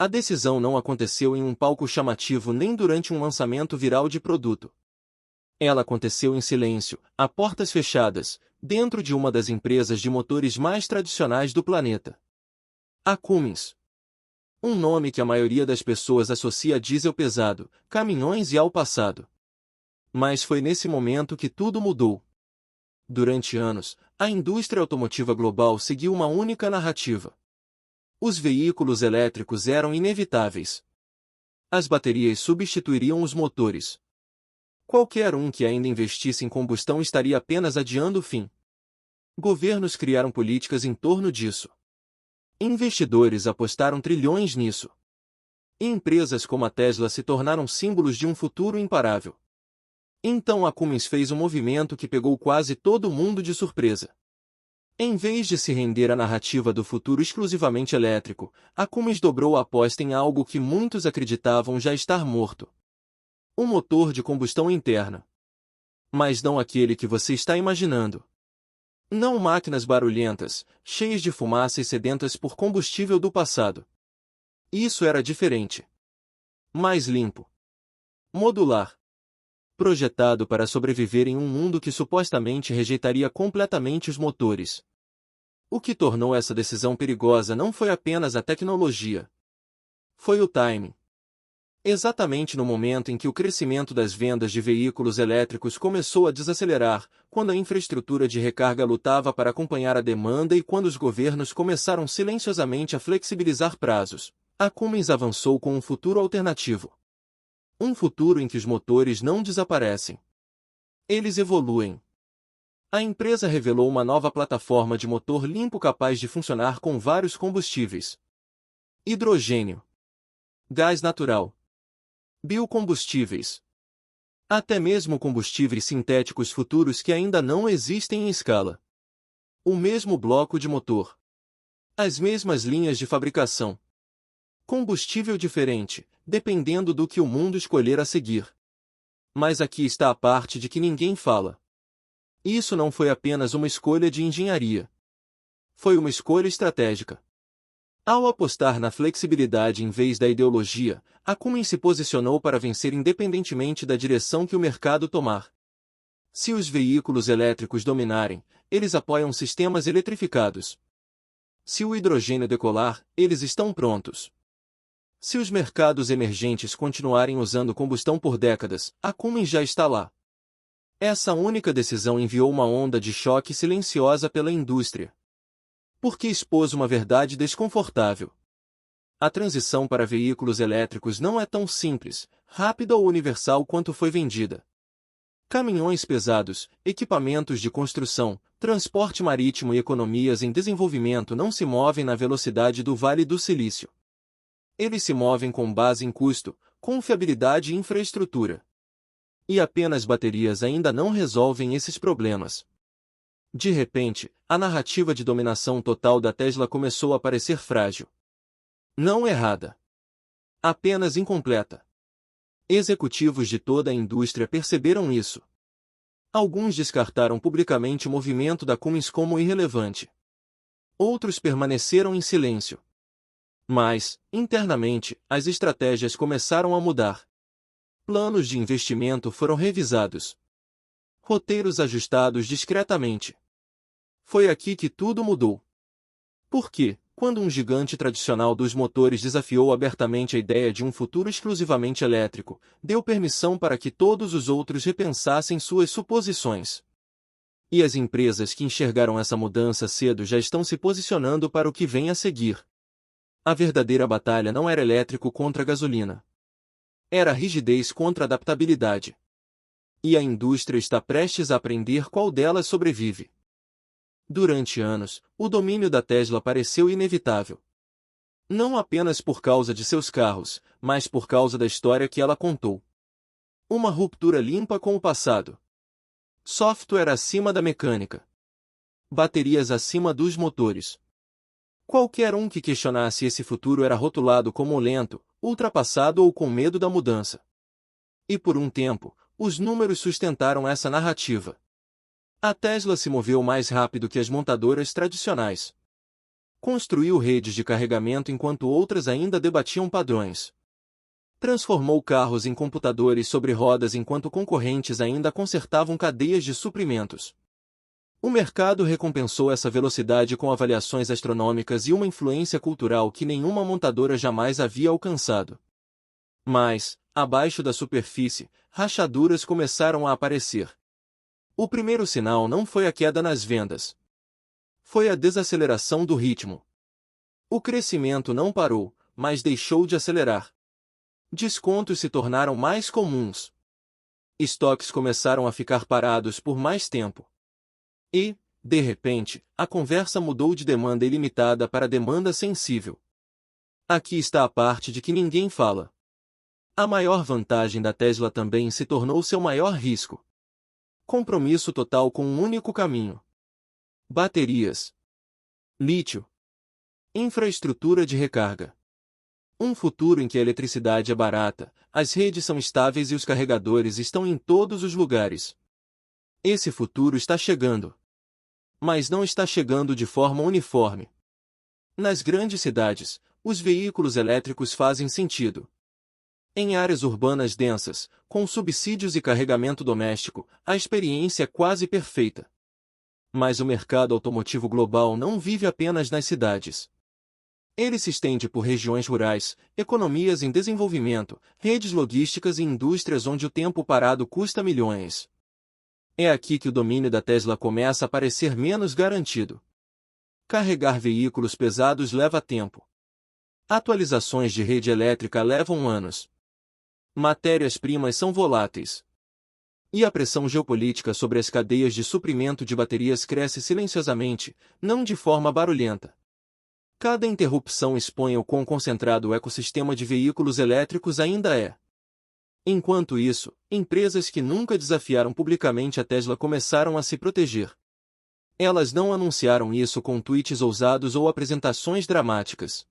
A decisão não aconteceu em um palco chamativo nem durante um lançamento viral de produto. Ela aconteceu em silêncio, a portas fechadas, dentro de uma das empresas de motores mais tradicionais do planeta. A Cummins. Um nome que a maioria das pessoas associa a diesel pesado, caminhões e ao passado. Mas foi nesse momento que tudo mudou. Durante anos, a indústria automotiva global seguiu uma única narrativa. Os veículos elétricos eram inevitáveis. As baterias substituiriam os motores. Qualquer um que ainda investisse em combustão estaria apenas adiando o fim. Governos criaram políticas em torno disso. Investidores apostaram trilhões nisso. E empresas como a Tesla se tornaram símbolos de um futuro imparável. Então a Cummins fez um movimento que pegou quase todo mundo de surpresa. Em vez de se render à narrativa do futuro exclusivamente elétrico, a Cummins dobrou a aposta em algo que muitos acreditavam já estar morto. Um motor de combustão interna. Mas não aquele que você está imaginando. Não máquinas barulhentas, cheias de fumaça e sedentas por combustível do passado. Isso era diferente. Mais limpo. Modular. Projetado para sobreviver em um mundo que supostamente rejeitaria completamente os motores. O que tornou essa decisão perigosa não foi apenas a tecnologia. Foi o timing. Exatamente no momento em que o crescimento das vendas de veículos elétricos começou a desacelerar, quando a infraestrutura de recarga lutava para acompanhar a demanda e quando os governos começaram silenciosamente a flexibilizar prazos, a Cummins avançou com um futuro alternativo. Um futuro em que os motores não desaparecem. Eles evoluem. A empresa revelou uma nova plataforma de motor limpo capaz de funcionar com vários combustíveis: hidrogênio, gás natural, biocombustíveis, até mesmo combustíveis sintéticos futuros que ainda não existem em escala. O mesmo bloco de motor. As mesmas linhas de fabricação. Combustível diferente, dependendo do que o mundo escolher a seguir. Mas aqui está a parte de que ninguém fala. Isso não foi apenas uma escolha de engenharia. Foi uma escolha estratégica. Ao apostar na flexibilidade em vez da ideologia, a Cummins se posicionou para vencer independentemente da direção que o mercado tomar. Se os veículos elétricos dominarem, eles apoiam sistemas eletrificados. Se o hidrogênio decolar, eles estão prontos. Se os mercados emergentes continuarem usando combustão por décadas, a Cummins já está lá. Essa única decisão enviou uma onda de choque silenciosa pela indústria. Porque expôs uma verdade desconfortável. A transição para veículos elétricos não é tão simples, rápida ou universal quanto foi vendida. Caminhões pesados, equipamentos de construção, transporte marítimo e economias em desenvolvimento não se movem na velocidade do Vale do Silício. Eles se movem com base em custo, confiabilidade e infraestrutura. E apenas baterias ainda não resolvem esses problemas. De repente, a narrativa de dominação total da Tesla começou a parecer frágil. Não errada. Apenas incompleta. Executivos de toda a indústria perceberam isso. Alguns descartaram publicamente o movimento da Cummins como irrelevante. Outros permaneceram em silêncio. Mas, internamente, as estratégias começaram a mudar. Planos de investimento foram revisados. Roteiros ajustados discretamente. Foi aqui que tudo mudou. Por quê? Quando um gigante tradicional dos motores desafiou abertamente a ideia de um futuro exclusivamente elétrico, deu permissão para que todos os outros repensassem suas suposições. E as empresas que enxergaram essa mudança cedo já estão se posicionando para o que vem a seguir. A verdadeira batalha não era elétrico contra gasolina. Era rigidez contra adaptabilidade. E a indústria está prestes a aprender qual delas sobrevive. Durante anos, o domínio da Tesla pareceu inevitável. Não apenas por causa de seus carros, mas por causa da história que ela contou. Uma ruptura limpa com o passado. Software acima da mecânica. Baterias acima dos motores. Qualquer um que questionasse esse futuro era rotulado como lento, ultrapassado ou com medo da mudança. E por um tempo, os números sustentaram essa narrativa. A Tesla se moveu mais rápido que as montadoras tradicionais. Construiu redes de carregamento enquanto outras ainda debatiam padrões. Transformou carros em computadores sobre rodas enquanto concorrentes ainda consertavam cadeias de suprimentos. O mercado recompensou essa velocidade com avaliações astronômicas e uma influência cultural que nenhuma montadora jamais havia alcançado. Mas, abaixo da superfície, rachaduras começaram a aparecer. O primeiro sinal não foi a queda nas vendas. Foi a desaceleração do ritmo. O crescimento não parou, mas deixou de acelerar. Descontos se tornaram mais comuns. Estoques começaram a ficar parados por mais tempo. E, de repente, a conversa mudou de demanda ilimitada para demanda sensível. Aqui está a parte de que ninguém fala. A maior vantagem da Tesla também se tornou seu maior risco. Compromisso total com um único caminho. Baterias. Lítio. Infraestrutura de recarga. Um futuro em que a eletricidade é barata, as redes são estáveis e os carregadores estão em todos os lugares. Esse futuro está chegando. Mas não está chegando de forma uniforme. Nas grandes cidades, os veículos elétricos fazem sentido. Em áreas urbanas densas, com subsídios e carregamento doméstico, a experiência é quase perfeita. Mas o mercado automotivo global não vive apenas nas cidades. Ele se estende por regiões rurais, economias em desenvolvimento, redes logísticas e indústrias onde o tempo parado custa milhões. É aqui que o domínio da Tesla começa a parecer menos garantido. Carregar veículos pesados leva tempo. Atualizações de rede elétrica levam anos. Matérias-primas são voláteis. E a pressão geopolítica sobre as cadeias de suprimento de baterias cresce silenciosamente, não de forma barulhenta. Cada interrupção expõe o quão concentrado o ecossistema de veículos elétricos ainda é. Enquanto isso, empresas que nunca desafiaram publicamente a Tesla começaram a se proteger. Elas não anunciaram isso com tweets ousados ou apresentações dramáticas.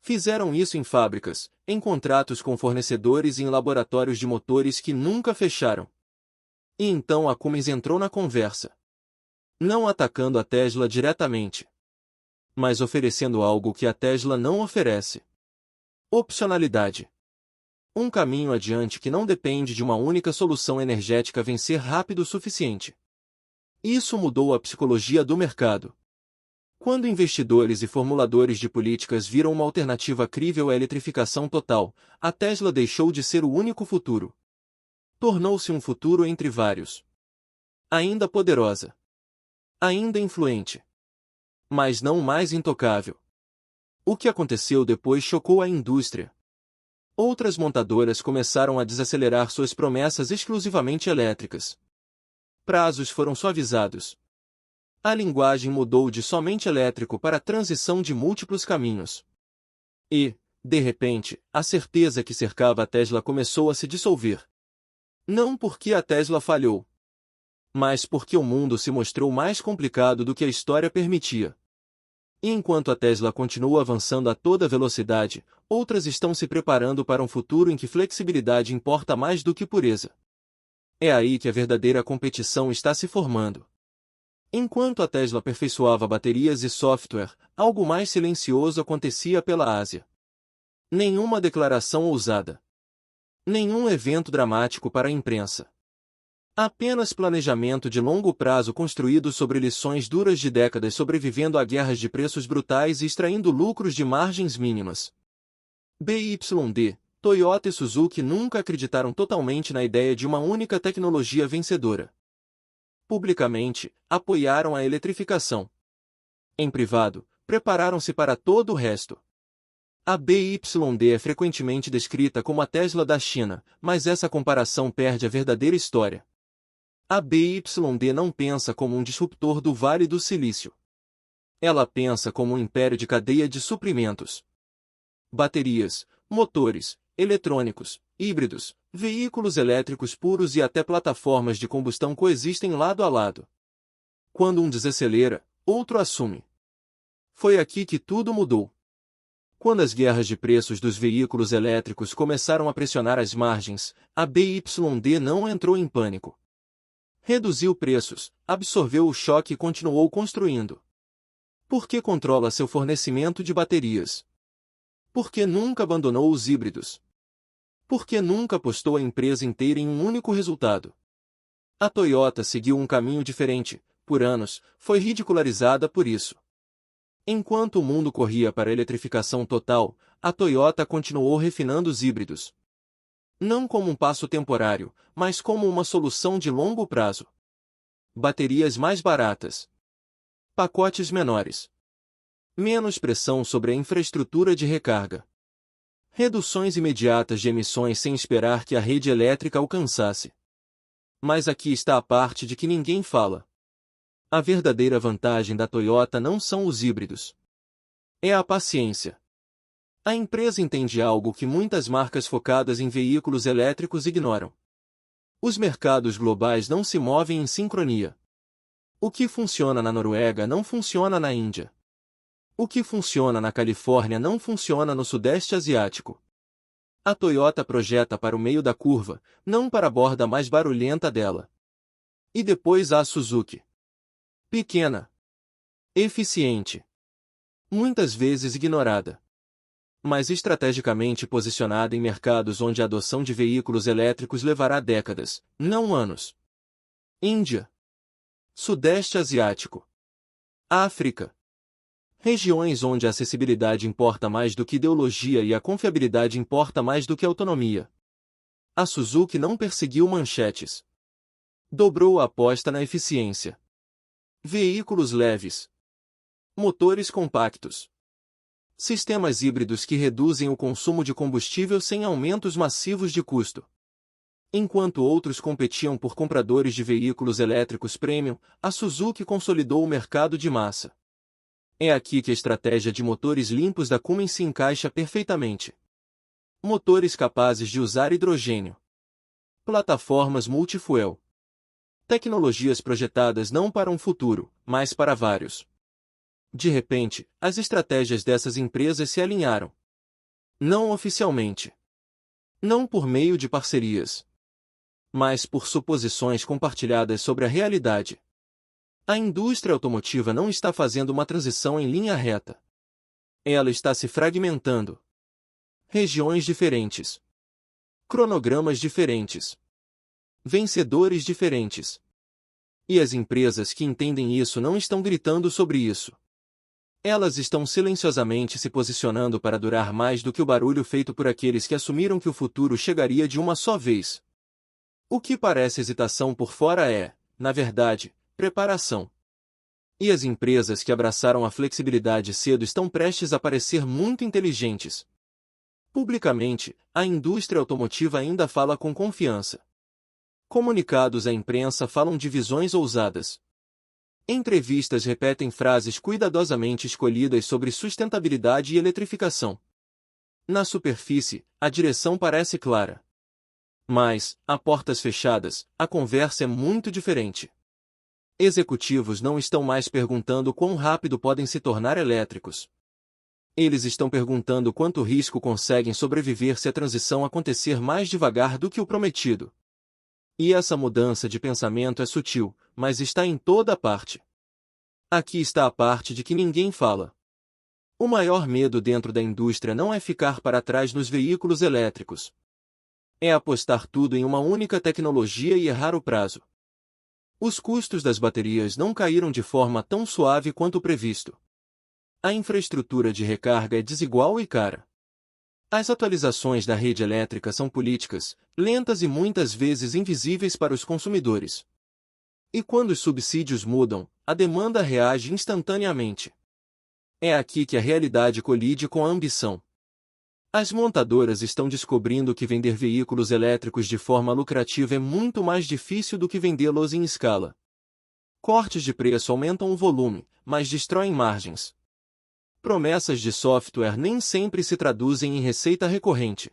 Fizeram isso em fábricas, em contratos com fornecedores e em laboratórios de motores que nunca fecharam. E então a Cummins entrou na conversa. Não atacando a Tesla diretamente, mas oferecendo algo que a Tesla não oferece. Opcionalidade. Um caminho adiante que não depende de uma única solução energética vencer rápido o suficiente. Isso mudou a psicologia do mercado. Quando investidores e formuladores de políticas viram uma alternativa crível à eletrificação total, a Tesla deixou de ser o único futuro. Tornou-se um futuro entre vários. Ainda poderosa. Ainda influente. Mas não mais intocável. O que aconteceu depois chocou a indústria. Outras montadoras começaram a desacelerar suas promessas exclusivamente elétricas. Prazos foram suavizados. A linguagem mudou de somente elétrico para a transição de múltiplos caminhos. E, de repente, a certeza que cercava a Tesla começou a se dissolver. Não porque a Tesla falhou, mas porque o mundo se mostrou mais complicado do que a história permitia. E enquanto a Tesla continua avançando a toda velocidade, outras estão se preparando para um futuro em que flexibilidade importa mais do que pureza. É aí que a verdadeira competição está se formando. Enquanto a Tesla aperfeiçoava baterias e software, algo mais silencioso acontecia pela Ásia. Nenhuma declaração ousada. Nenhum evento dramático para a imprensa. Apenas planejamento de longo prazo construído sobre lições duras de décadas sobrevivendo a guerras de preços brutais e extraindo lucros de margens mínimas. BYD, Toyota e Suzuki nunca acreditaram totalmente na ideia de uma única tecnologia vencedora. Publicamente, apoiaram a eletrificação. Em privado, prepararam-se para todo o resto. A BYD é frequentemente descrita como a Tesla da China, mas essa comparação perde a verdadeira história. A BYD não pensa como um disruptor do Vale do Silício. Ela pensa como um império de cadeia de suprimentos. Baterias, motores, eletrônicos, híbridos, veículos elétricos puros e até plataformas de combustão coexistem lado a lado. Quando um desacelera, outro assume. Foi aqui que tudo mudou. Quando as guerras de preços dos veículos elétricos começaram a pressionar as margens, a BYD não entrou em pânico. Reduziu preços, absorveu o choque e continuou construindo. Por que controla seu fornecimento de baterias? Por que nunca abandonou os híbridos? Por que nunca apostou a empresa inteira em um único resultado? A Toyota seguiu um caminho diferente, por anos, foi ridicularizada por isso. Enquanto o mundo corria para a eletrificação total, a Toyota continuou refinando os híbridos. Não como um passo temporário, mas como uma solução de longo prazo. Baterias mais baratas. Pacotes menores. Menos pressão sobre a infraestrutura de recarga. Reduções imediatas de emissões sem esperar que a rede elétrica alcançasse. Mas aqui está a parte de que ninguém fala. A verdadeira vantagem da Toyota não são os híbridos. É a paciência. A empresa entende algo que muitas marcas focadas em veículos elétricos ignoram. Os mercados globais não se movem em sincronia. O que funciona na Noruega não funciona na Índia. O que funciona na Califórnia não funciona no Sudeste Asiático. A Toyota projeta para o meio da curva, não para a borda mais barulhenta dela. E depois há a Suzuki. Pequena. Eficiente. Muitas vezes ignorada. Mas estrategicamente posicionada em mercados onde a adoção de veículos elétricos levará décadas, não anos. Índia. Sudeste Asiático. África. Regiões onde a acessibilidade importa mais do que ideologia e a confiabilidade importa mais do que autonomia. A Suzuki não perseguiu manchetes. Dobrou a aposta na eficiência. Veículos leves. Motores compactos. Sistemas híbridos que reduzem o consumo de combustível sem aumentos massivos de custo. Enquanto outros competiam por compradores de veículos elétricos premium, a Suzuki consolidou o mercado de massa. É aqui que a estratégia de motores limpos da Cummins se encaixa perfeitamente. Motores capazes de usar hidrogênio. Plataformas multifuel. Tecnologias projetadas não para um futuro, mas para vários. De repente, as estratégias dessas empresas se alinharam. Não oficialmente. Não por meio de parcerias. Mas por suposições compartilhadas sobre a realidade. A indústria automotiva não está fazendo uma transição em linha reta. Ela está se fragmentando. Regiões diferentes. Cronogramas diferentes. Vencedores diferentes. E as empresas que entendem isso não estão gritando sobre isso. Elas estão silenciosamente se posicionando para durar mais do que o barulho feito por aqueles que assumiram que o futuro chegaria de uma só vez. O que parece hesitação por fora é, na verdade, preparação. E as empresas que abraçaram a flexibilidade cedo estão prestes a parecer muito inteligentes. Publicamente, a indústria automotiva ainda fala com confiança. Comunicados à imprensa falam de visões ousadas. Entrevistas repetem frases cuidadosamente escolhidas sobre sustentabilidade e eletrificação. Na superfície, a direção parece clara. Mas, a portas fechadas, a conversa é muito diferente. Executivos não estão mais perguntando quão rápido podem se tornar elétricos. Eles estão perguntando quanto risco conseguem sobreviver se a transição acontecer mais devagar do que o prometido. E essa mudança de pensamento é sutil, mas está em toda parte. Aqui está a parte de que ninguém fala. O maior medo dentro da indústria não é ficar para trás nos veículos elétricos. É apostar tudo em uma única tecnologia e errar o prazo. Os custos das baterias não caíram de forma tão suave quanto previsto. A infraestrutura de recarga é desigual e cara. As atualizações da rede elétrica são políticas, lentas e muitas vezes invisíveis para os consumidores. E quando os subsídios mudam, a demanda reage instantaneamente. É aqui que a realidade colide com a ambição. As montadoras estão descobrindo que vender veículos elétricos de forma lucrativa é muito mais difícil do que vendê-los em escala. Cortes de preço aumentam o volume, mas destroem margens. Promessas de software nem sempre se traduzem em receita recorrente.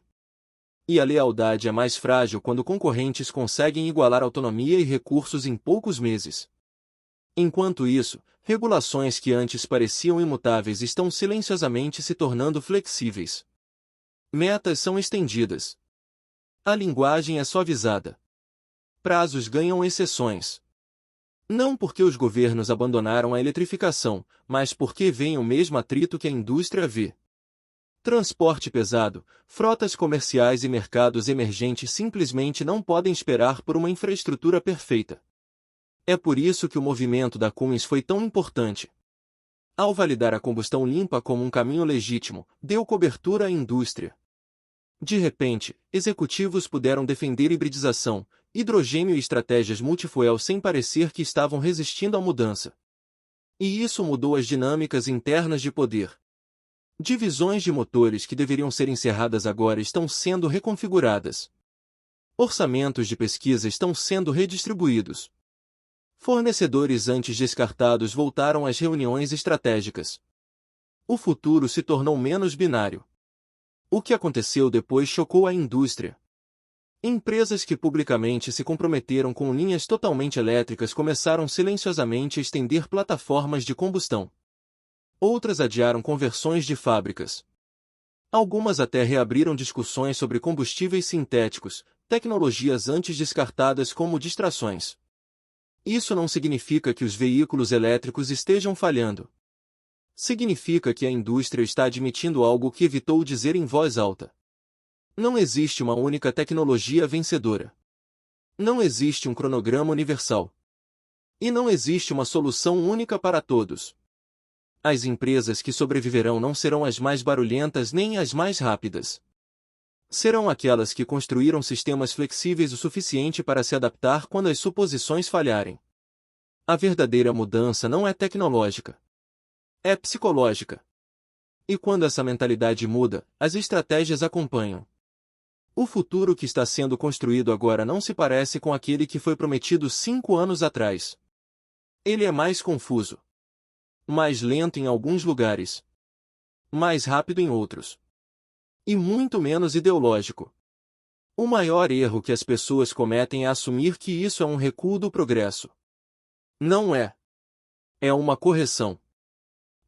E a lealdade é mais frágil quando concorrentes conseguem igualar autonomia e recursos em poucos meses. Enquanto isso, regulações que antes pareciam imutáveis estão silenciosamente se tornando flexíveis. Metas são estendidas. A linguagem é suavizada. Prazos ganham exceções. Não porque os governos abandonaram a eletrificação, mas porque veem o mesmo atrito que a indústria vê. Transporte pesado, frotas comerciais e mercados emergentes simplesmente não podem esperar por uma infraestrutura perfeita. É por isso que o movimento da Cummins foi tão importante. Ao validar a combustão limpa como um caminho legítimo, deu cobertura à indústria. De repente, executivos puderam defender hibridização, hidrogênio e estratégias multifuel sem parecer que estavam resistindo à mudança. E isso mudou as dinâmicas internas de poder. Divisões de motores que deveriam ser encerradas agora estão sendo reconfiguradas. Orçamentos de pesquisa estão sendo redistribuídos. Fornecedores antes descartados voltaram às reuniões estratégicas. O futuro se tornou menos binário. O que aconteceu depois chocou a indústria. Empresas que publicamente se comprometeram com linhas totalmente elétricas começaram silenciosamente a estender plataformas de combustão. Outras adiaram conversões de fábricas. Algumas até reabriram discussões sobre combustíveis sintéticos, tecnologias antes descartadas como distrações. Isso não significa que os veículos elétricos estejam falhando. Significa que a indústria está admitindo algo que evitou dizer em voz alta. Não existe uma única tecnologia vencedora. Não existe um cronograma universal. E não existe uma solução única para todos. As empresas que sobreviverão não serão as mais barulhentas nem as mais rápidas. Serão aquelas que construíram sistemas flexíveis o suficiente para se adaptar quando as suposições falharem. A verdadeira mudança não é tecnológica. É psicológica. E quando essa mentalidade muda, as estratégias acompanham. O futuro que está sendo construído agora não se parece com aquele que foi prometido 5 anos atrás. Ele é mais confuso. Mais lento em alguns lugares. Mais rápido em outros. E muito menos ideológico. O maior erro que as pessoas cometem é assumir que isso é um recuo do progresso. Não é. É uma correção.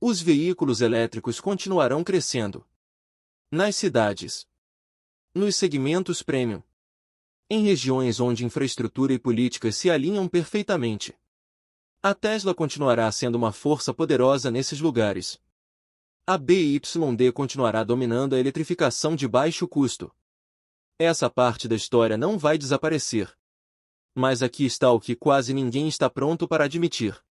Os veículos elétricos continuarão crescendo. Nas cidades. Nos segmentos premium. Em regiões onde infraestrutura e políticas se alinham perfeitamente. A Tesla continuará sendo uma força poderosa nesses lugares. A BYD continuará dominando a eletrificação de baixo custo. Essa parte da história não vai desaparecer. Mas aqui está o que quase ninguém está pronto para admitir.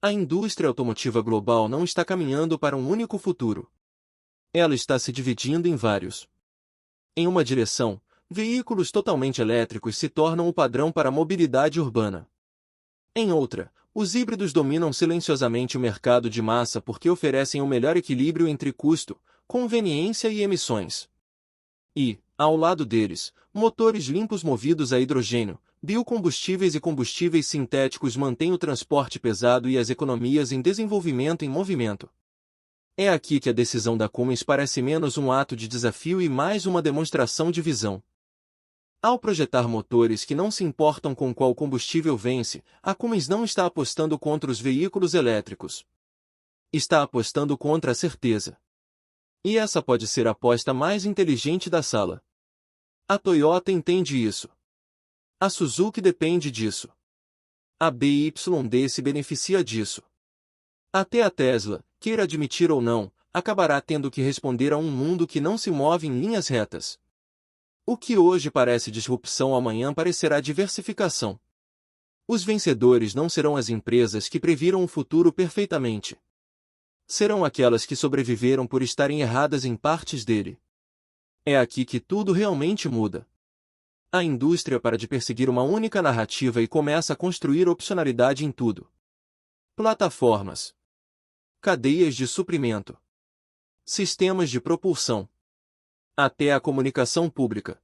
A indústria automotiva global não está caminhando para um único futuro. Ela está se dividindo em vários. Em uma direção, veículos totalmente elétricos se tornam o padrão para a mobilidade urbana. Em outra, os híbridos dominam silenciosamente o mercado de massa porque oferecem o melhor equilíbrio entre custo, conveniência e emissões. E, ao lado deles, motores limpos movidos a hidrogênio, biocombustíveis e combustíveis sintéticos mantêm o transporte pesado e as economias em desenvolvimento em movimento. É aqui que a decisão da Cummins parece menos um ato de desafio e mais uma demonstração de visão. Ao projetar motores que não se importam com qual combustível vence, a Cummins não está apostando contra os veículos elétricos. Está apostando contra a certeza. E essa pode ser a aposta mais inteligente da sala. A Toyota entende isso. A Suzuki depende disso. A BYD se beneficia disso. Até a Tesla, queira admitir ou não, acabará tendo que responder a um mundo que não se move em linhas retas. O que hoje parece disrupção amanhã parecerá diversificação. Os vencedores não serão as empresas que previram o futuro perfeitamente. Serão aquelas que sobreviveram por estarem erradas em partes dele. É aqui que tudo realmente muda. A indústria para de perseguir uma única narrativa e começa a construir opcionalidade em tudo. Plataformas. Cadeias de suprimento. Sistemas de propulsão. Até a comunicação pública.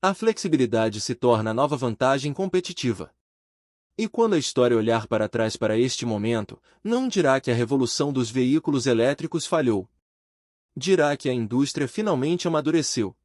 A flexibilidade se torna a nova vantagem competitiva. E quando a história olhar para trás para este momento, não dirá que a revolução dos veículos elétricos falhou. Dirá que a indústria finalmente amadureceu.